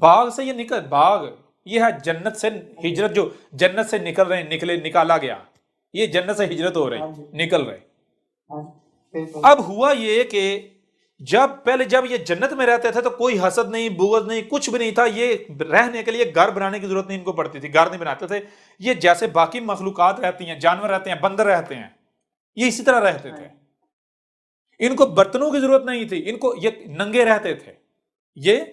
باغ سے یہ باغ یہ ہے جنت سے ہجرت، جو جنت سے نکل رہے ہیں، نکالا گیا، یہ جنت سے ہجرت ہو رہی، نکل رہے۔ اب ہوا یہ کہ جب یہ جنت میں رہتے تھے تو کوئی حسد نہیں، بغض نہیں، کچھ بھی نہیں تھا، یہ رہنے کے لیے گھر بنانے کی ضرورت نہیں ان کو پڑتی تھی، گھر نہیں بناتے تھے، یہ جیسے باقی مخلوقات رہتی ہیں، جانور رہتے ہیں، بندر رہتے ہیں، یہ اسی طرح رہتے تھے، ان کو برتنوں کی ضرورت نہیں تھی، ان کو یہ ننگے رہتے تھے، یہ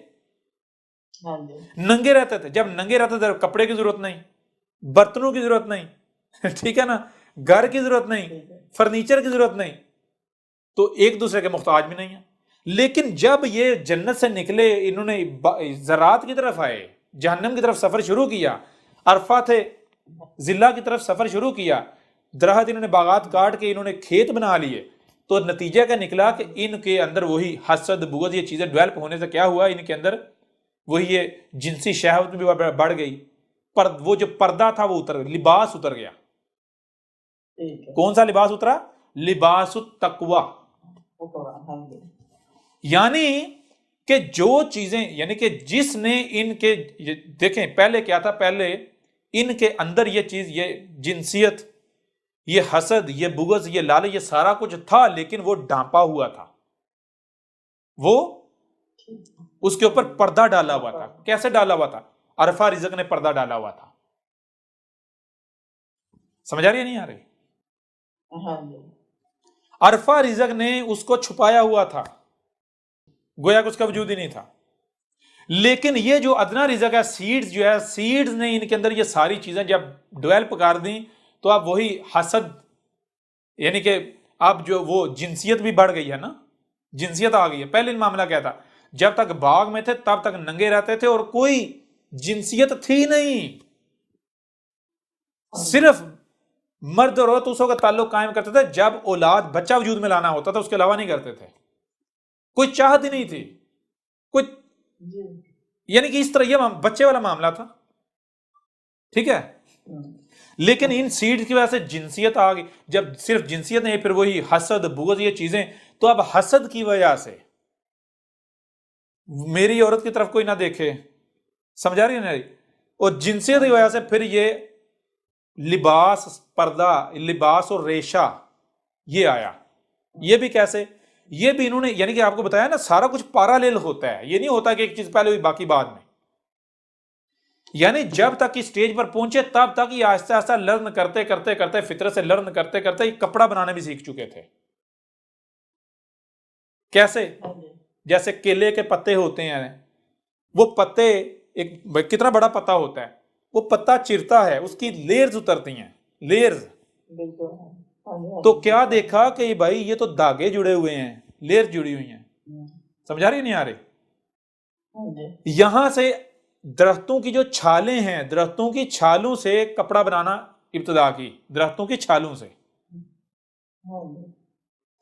ننگے رہتے تھے، جب ننگے رہتے تھے کپڑے کی ضرورت نہیں، برتنوں کی ضرورت نہیں، ٹھیک ہے نا، گھر کی ضرورت نہیں، فرنیچر کی ضرورت نہیں، تو ایک دوسرے کے محتاج بھی نہیں ہے۔ لیکن جب یہ جنت سے نکلے، انہوں نے زراعت کی طرف آئے، جہنم کی طرف سفر شروع کیا، عرفات ضلع کی طرف سفر شروع کیا، درخت انہوں نے باغات کاٹ کے انہوں نے کھیت بنا لیے، تو نتیجہ کیا نکلا کہ ان کے اندر وہی حسد، بغض، یہ چیزیں ڈیولپ ہونے سے کیا ہوا، ان کے اندر وہی یہ جنسی شہوت بھی بڑھ گئی، وہ جو پردہ تھا وہ لباس اتر گیا۔ کون سا لباس اترا؟ لباس التقوی، یعنی کہ جو چیزیں، یعنی کہ جس نے ان کے، دیکھیں پہلے کیا تھا، پہلے ان کے اندر یہ چیز، یہ جنسیت، یہ حسد، یہ بغض، یہ لالچ، یہ سارا کچھ تھا، لیکن وہ ڈھانپا ہوا تھا، وہ اس کے اوپر پردہ ڈالا ہوا تھا۔ کیسے ڈالا ہوا تھا؟ عرفہ رزق نے پردہ ڈالا ہوا تھا۔ سمجھ آ رہی ہے نہیں آ رہی؟ عرفہ رزق نے اس کو چھپایا ہوا تھا، گویا کہ اس کا وجود ہی نہیں تھا۔ لیکن یہ جو ادنا رزق ہے، سیڈز جو ہے، سیڈز نے ان کے اندر یہ ساری چیزیں جب ڈیولپ کر دیں، تو اب وہی حسد، یعنی کہ اب جو وہ جنسیت بھی بڑھ گئی ہے نا، جنسیت آ گئی ہے۔ پہلے معاملہ کیا تھا؟ جب تک باغ میں تھے تب تک ننگے رہتے تھے اور کوئی جنسیت تھی نہیں، صرف مرد اور عورت کا تعلق قائم کرتے تھے، جب اولاد بچہ وجود میں لانا ہوتا تھا اس کے علاوہ نہیں کرتے تھے، کوئی چاہت ہی نہیں تھی، کوئی، یعنی کہ اس طرح یہ بچے والا معاملہ تھا، ٹھیک ہے۔ لیکن ان سیڈ کی وجہ سے جنسیت آ گئی، جب صرف جنسیت نہیں، پھر وہی حسد، بغض، یہ چیزیں، تو اب حسد کی وجہ سے میری عورت کی طرف کوئی نہ دیکھے، سمجھا رہی ہے نہیں، اور جنسیت کی وجہ سے پھر یہ لباس، پردہ، لباس اور ریشہ یہ آیا۔ یہ بھی کیسے؟ یہ بھی انہوں نے، یعنی کہ آپ کو بتایا نا، سارا کچھ پیرالل ہوتا ہے، یہ نہیں ہوتا کہ ایک چیز پہلے ہوئی باقی بعد میں، یعنی جب تک اس سٹیج پر پہنچے تب تک یہ آہستہ آہستہ لرن کرتے کرتے کرتے، فطرت سے لرن کرتے کرتے یہ کپڑا بنانا بھی سیکھ چکے تھے۔ کیسے؟ جیسے کیلے کے پتے ہوتے ہیں، وہ پتے ایک کتنا بڑا پتا ہوتا ہے، وہ پتا چرتا ہے، اس کی لیئرز اترتی ہیں، لیئرز، تو کیا دیکھا کہ بھائی یہ تو دھاگے جڑے ہوئے ہیں، لیئر جڑی ہوئی ہیں، سمجھا رہی نہیں آ رہی؟ یہاں سے درختوں کی جو چھالیں ہیں، درختوں کی چھالوں سے کپڑا بنانا ابتدا کی، درختوں کی چھالوں سے،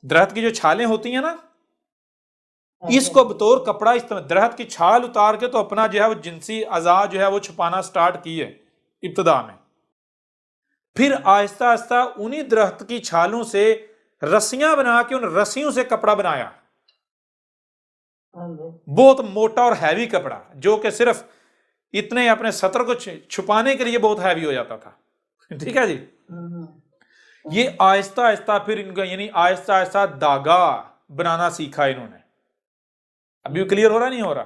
درخت کی جو چھالیں ہوتی ہیں نا، اس کو بطور کپڑا استعمال، درخت کی چھال اتار کے تو اپنا جو ہے وہ جنسی اعضاء جو ہے وہ چھپانا سٹارٹ کی ہے ابتدا میں، پھر آہستہ آہستہ انہی درخت کی چھالوں سے رسیاں بنا کے ان رسیوں سے کپڑا بنایا، بہت موٹا اور ہیوی کپڑا، جو کہ صرف اتنے اپنے سطر کو چھپانے کے لیے بہت ہیوی ہو جاتا تھا، ٹھیک ہے جی۔ یہ آہستہ آہستہ پھر ان کا، یعنی آہستہ آہستہ دھاگا بنانا سیکھا انہوں نے۔ ابھی کلیئر ہو رہا نہیں ہو رہا؟